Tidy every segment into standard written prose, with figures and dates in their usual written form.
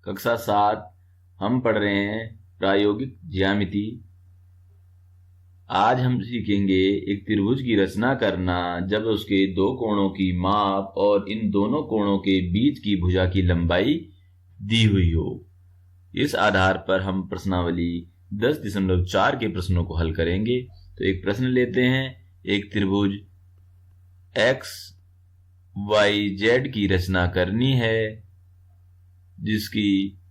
कक्षा 7 हम पढ़ रहे हैं प्रायोगिक ज्यामिति। आज हम सीखेंगे एक त्रिभुज की रचना करना जब उसके दो कोणों की माप और इन दोनों कोणों के बीच की भुजा की लंबाई दी हुई हो। इस आधार पर हम प्रश्नावली 10.4 के प्रश्नों को हल करेंगे। तो एक प्रश्न लेते हैं। एक त्रिभुज एक्स वाई जेड की रचना करनी है जिसकी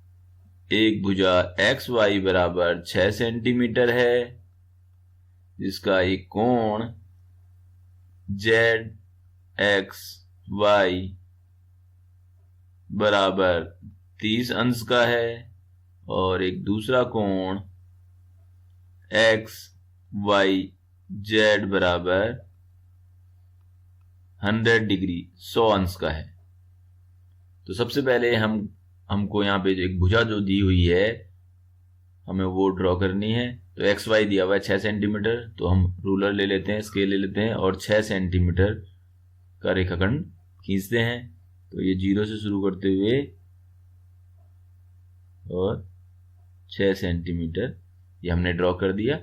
एक भुजा एक्स वाई बराबर 6 सेंटीमीटर है, जिसका एक कोण जेड एक्स वाई बराबर 30 अंश का है और एक दूसरा कोण एक्स वाई जेड बराबर 100 डिग्री 100 अंश का है। तो सबसे पहले हमको यहाँ पे जो एक भुजा जो दी हुई है हमें वो ड्रॉ करनी है। तो एक्स वाई दिया हुआ है 6 सेंटीमीटर, तो हम रूलर ले लेते हैं, स्केल ले लेते हैं और 6 सेंटीमीटर का रेखाखंड खींचते हैं। तो ये 0 से शुरू करते हुए और 6 सेंटीमीटर ये हमने ड्रॉ कर दिया।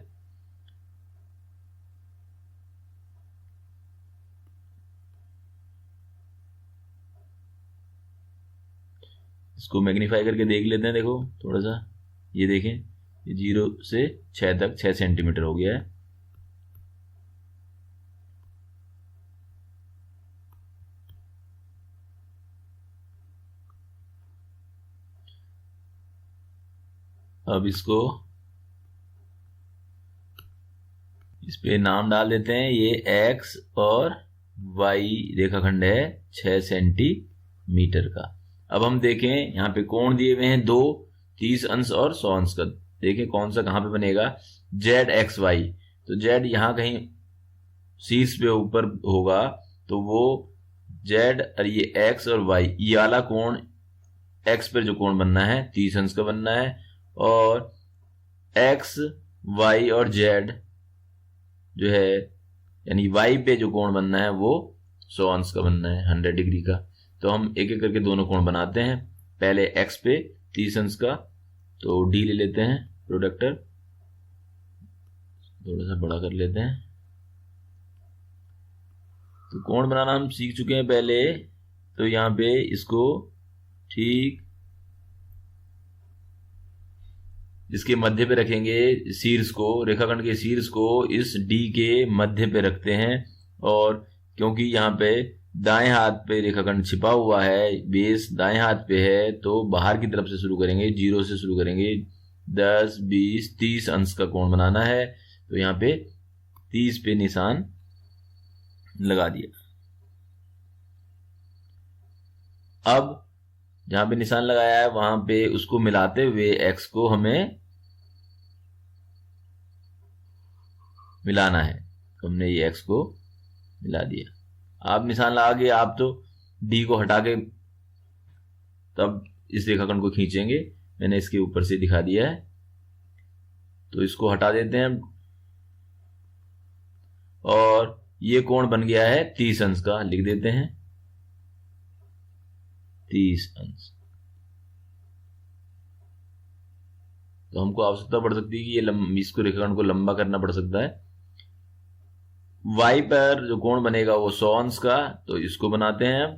इसको मैग्नीफाई करके देख लेते हैं। देखो थोड़ा सा, ये देखें, ये 0 से 6 तक 6 सेंटीमीटर हो गया है। अब इसको इस पे नाम डाल देते हैं। ये एक्स और वाई रेखाखंड है 6 सेंटीमीटर का। अब हम देखें यहाँ पे कोण दिए हुए हैं 2, 30 अंश और 100 अंश का। देखें कौन सा कहां पे बनेगा, जेड एक्स वाई। तो जेड यहां कहीं शीर्ष पे ऊपर होगा, तो वो जेड और ये एक्स और वाई, ये वाला कोण एक्स पर जो कोण बनना है 30 अंश का बनना है, और एक्स वाई और जेड जो है यानी वाई पे जो कोण बनना है वो 100 अंश का बनना है, 100 डिग्री का। तो हम एक एक करके दोनों कोण बनाते हैं। पहले एक्स पे 30 अंश का, तो डी ले लेते हैं प्रोडक्टर, थोड़ा सा बड़ा कर लेते हैं। तो कोण बनाना हम सीख चुके हैं पहले। तो यहाँ पे इसको ठीक इसके मध्य पे रखेंगे, शीर्ष को, रेखाखंड के शीर्ष को इस डी के मध्य पे रखते हैं। और क्योंकि यहाँ पे दाएं हाथ पे रेखाखंड छिपा हुआ है, बेस दाएं हाथ पे है, तो बाहर की तरफ से शुरू करेंगे, 0 से शुरू करेंगे। 10, 20, 30 अंश का कोण बनाना है। तो यहाँ पे 30 पे निशान लगा दिया। अब जहां पे निशान लगाया है वहां पे उसको मिलाते हुए एक्स को हमें मिलाना है। तो हमने ये एक्स को मिला दिया। आप निशान लगा के आप तो डी को हटा के तब इस रेखाखंड को खींचेंगे। मैंने इसके ऊपर से दिखा दिया है, तो इसको हटा देते हैं। और ये कोण बन गया है 30 अंश का, लिख देते हैं 30 अंश। तो हमको आवश्यकता पड़ सकती है कि ये इसको रेखाखंड को लंबा करना पड़ सकता है। वाई पर जो कोण बनेगा वो 100 अंश का, तो इसको बनाते हैं अब।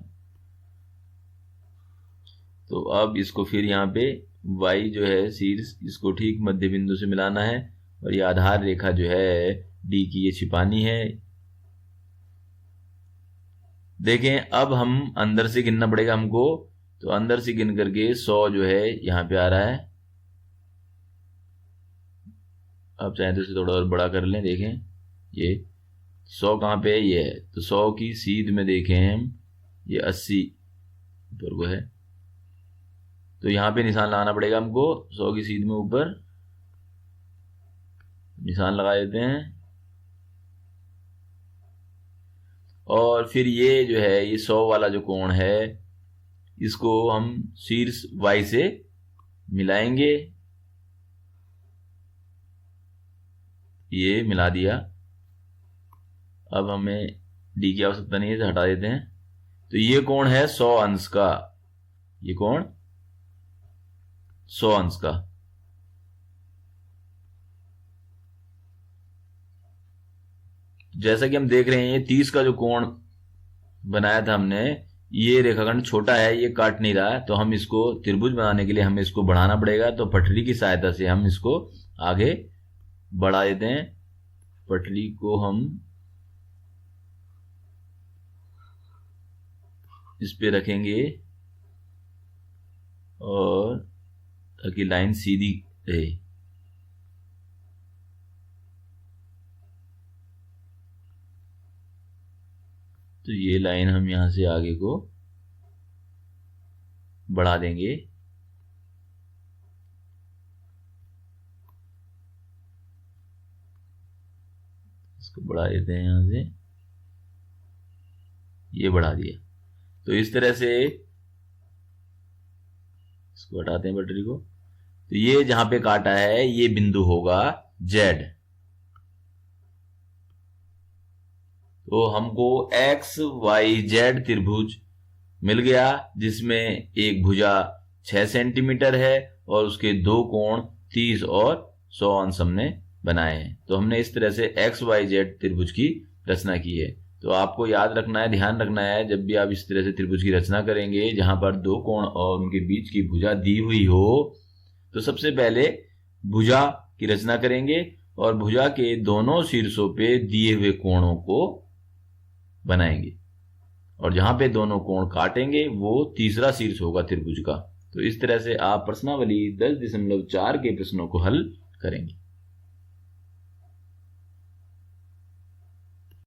तो अब इसको फिर यहाँ पे वाई जो है शीर्ष, इसको ठीक मध्य बिंदु से मिलाना है और ये आधार रेखा जो है डी की ये छिपानी है। देखें अब हम अंदर से गिनना पड़ेगा हमको। तो अंदर से गिन करके 100 जो है यहाँ पे आ रहा है। अब चाहे तो इसे थोड़ा और बड़ा कर लें। देखें ये 100 कहाँ पे है, ये है। तो 100 की सीध में देखें हम, ये 80 ऊपर को है। तो यहाँ पे निशान लगाना पड़ेगा हमको। 100 की सीध में ऊपर निशान लगा देते हैं। और फिर ये जो है ये 100 वाला जो कोण है इसको हम शीर्ष वाई से मिलाएंगे। ये मिला दिया। अब हमें डी की आवश्यकता नहीं है, इसे हटा देते हैं। तो ये कोण है 100 अंश का, ये कोण 100 अंश का। जैसा कि हम देख रहे हैं, ये 30 का जो कोण बनाया था हमने, ये रेखाखंड छोटा है, ये काट नहीं रहा है, तो हम इसको त्रिभुज बनाने के लिए हमें इसको बढ़ाना पड़ेगा। तो पटरी की सहायता से हम इसको आगे बढ़ा देते हैं। पटरी को हम इस पे रखेंगे और ताकि लाइन सीधी रहे। तो ये लाइन हम यहां से आगे को बढ़ा देंगे। इसको बढ़ा देते हैं यहां से, ये बढ़ा दिया। तो इस तरह से इसको हटाते हैं पटरी को। तो ये जहां पे काटा है ये बिंदु होगा Z। तो हमको XYZ त्रिभुज मिल गया, जिसमें एक भुजा 6 सेंटीमीटर है और उसके दो कोण 30 और 100 अंश हमने बनाए हैं। तो हमने इस तरह से XYZ त्रिभुज की रचना की है। तो आपको याद रखना है, ध्यान रखना है, जब भी आप इस तरह से त्रिभुज की रचना करेंगे जहां पर दो कोण और उनके बीच की भुजा दी हुई हो, तो सबसे पहले भुजा की रचना करेंगे और भुजा के दोनों शीर्षों पे दिए हुए कोणों को बनाएंगे, और जहां पे दोनों कोण काटेंगे वो तीसरा शीर्ष होगा त्रिभुज का। तो इस तरह से आप प्रश्नावली 10.4 के प्रश्नों को हल करेंगे।